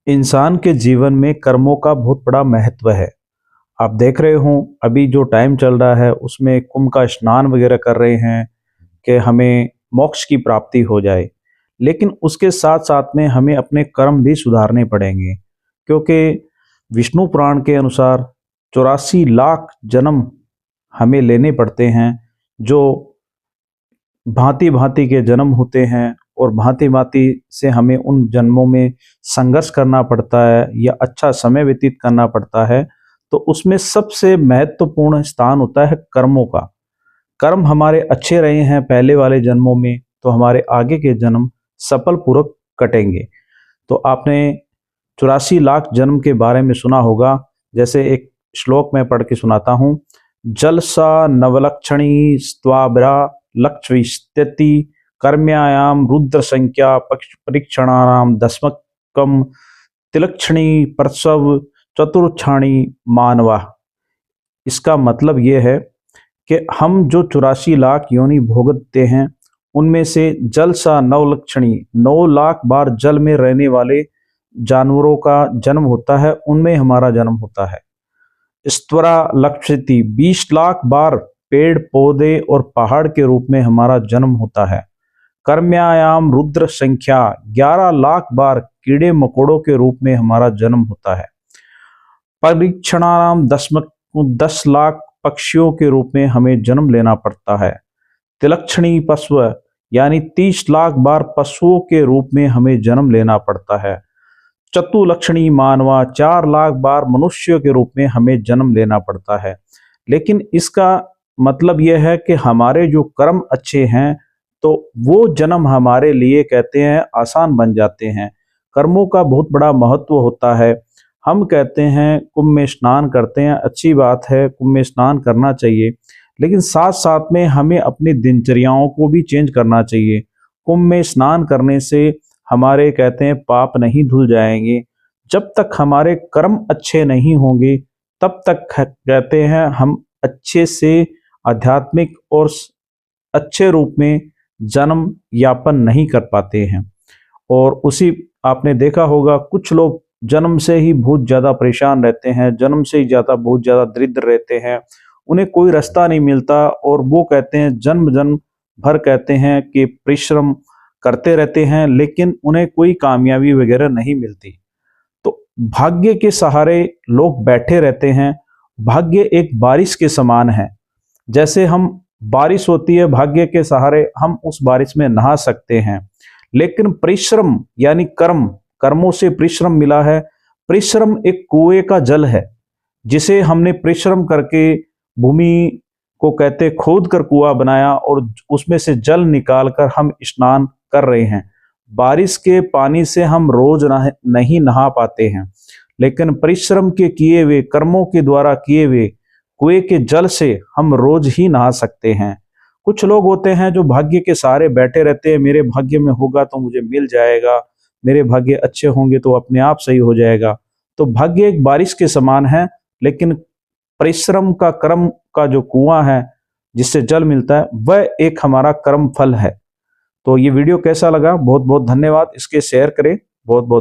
इंसान के जीवन में कर्मों का बहुत बड़ा महत्व है। आप देख रहे हो अभी जो टाइम चल रहा है उसमें कुंभ का स्नान वगैरह कर रहे हैं कि हमें मोक्ष की प्राप्ति हो जाए। लेकिन उसके साथ साथ में हमें अपने कर्म भी सुधारने पड़ेंगे, क्योंकि विष्णु पुराण के अनुसार 84 लाख जन्म हमें लेने पड़ते हैं। जो भांति भांति के जन्म होते हैं और भांति भांति से हमें उन जन्मों में संघर्ष करना पड़ता है या अच्छा समय व्यतीत करना पड़ता है। तो उसमें सबसे महत्वपूर्ण स्थान होता है कर्मों का। कर्म हमारे अच्छे रहे हैं पहले वाले जन्मों में, तो हमारे आगे के जन्म सफल पूर्वक कटेंगे। तो आपने 84 लाख जन्म के बारे में सुना होगा। जैसे एक श्लोक में पढ़ के सुनाता हूँ। जलसा नवलक्षणी स्वाब्रा लक्ष्यति कर्म्यायाम रुद्र संख्या परीक्षणानाम दशमकम तिलक्षणी प्रसव चतुर्क्षाणी मानवा। इसका मतलब यह है कि हम जो 84 लाख योनि भोगते हैं उनमें से जल सा नवलक्षणी 9 लाख बार जल में रहने वाले जानवरों का जन्म होता है, उनमें हमारा जन्म होता है। स्त्वरा लक्षति 20 लाख बार पेड़ पौधे और पहाड़ के रूप में हमारा जन्म होता है। कर्म्यायाम रुद्र संख्या 11 लाख बार कीड़े मकोड़ों के रूप में हमारा जन्म होता है। परीक्षणानाम 10 लाख पक्षियों के रूप में हमें जन्म लेना पड़ता है। तिलक्षणी पशु यानी 30 लाख बार पशुओं के रूप में हमें जन्म लेना पड़ता है। चतुलक्षणी मानवा 4 लाख बार मनुष्य के रूप में हमें जन्म लेना पड़ता है। लेकिन इसका मतलब यह है कि हमारे जो कर्म अच्छे हैं तो वो जन्म हमारे लिए कहते हैं आसान बन जाते हैं। कर्मों का बहुत बड़ा महत्व होता है। हम कहते हैं कुंभ में स्नान करते हैं, अच्छी बात है, कुंभ में स्नान करना चाहिए, लेकिन साथ साथ में हमें अपनी दिनचर्याओं को भी चेंज करना चाहिए। कुंभ में स्नान करने से हमारे कहते हैं पाप नहीं धुल जाएंगे। जब तक हमारे कर्म अच्छे नहीं होंगे तब तक कहते हैं हम अच्छे से आध्यात्मिक और अच्छे रूप में जन्म यापन नहीं कर पाते हैं। और उसी आपने देखा होगा कुछ लोग जन्म से ही बहुत ज़्यादा परेशान रहते हैं, जन्म से ही बहुत ज़्यादा दरिद्र रहते हैं, उन्हें कोई रास्ता नहीं मिलता और वो कहते हैं जन्म जन्म भर कहते हैं कि परिश्रम करते रहते हैं, लेकिन उन्हें कोई कामयाबी वगैरह नहीं मिलती। तो भाग्य के सहारे लोग बैठे रहते हैं। भाग्य एक बारिश के समान है। जैसे हम बारिश होती है भाग्य के सहारे हम उस बारिश में नहा सकते हैं, लेकिन परिश्रम यानी कर्मों से परिश्रम मिला है। परिश्रम एक कुएं का जल है जिसे हमने परिश्रम करके भूमि को कहते खोद कर कुआं बनाया और उसमें से जल निकालकर हम स्नान कर रहे हैं। बारिश के पानी से हम रोज नहीं नहा पाते हैं, लेकिन परिश्रम के किए हुए कर्मों के द्वारा किए हुए कुएं के जल से हम रोज ही नहा सकते हैं। कुछ लोग होते हैं जो भाग्य के सहारे बैठे रहते हैं, मेरे भाग्य में होगा तो मुझे मिल जाएगा, मेरे भाग्य अच्छे होंगे तो अपने आप सही हो जाएगा। तो भाग्य एक बारिश के समान है, लेकिन परिश्रम का कर्म का जो कुआं है जिससे जल मिलता है वह एक हमारा कर्म फल है। तो ये वीडियो कैसा लगा? बहुत बहुत धन्यवाद। इसके शेयर करें। बहुत बहुत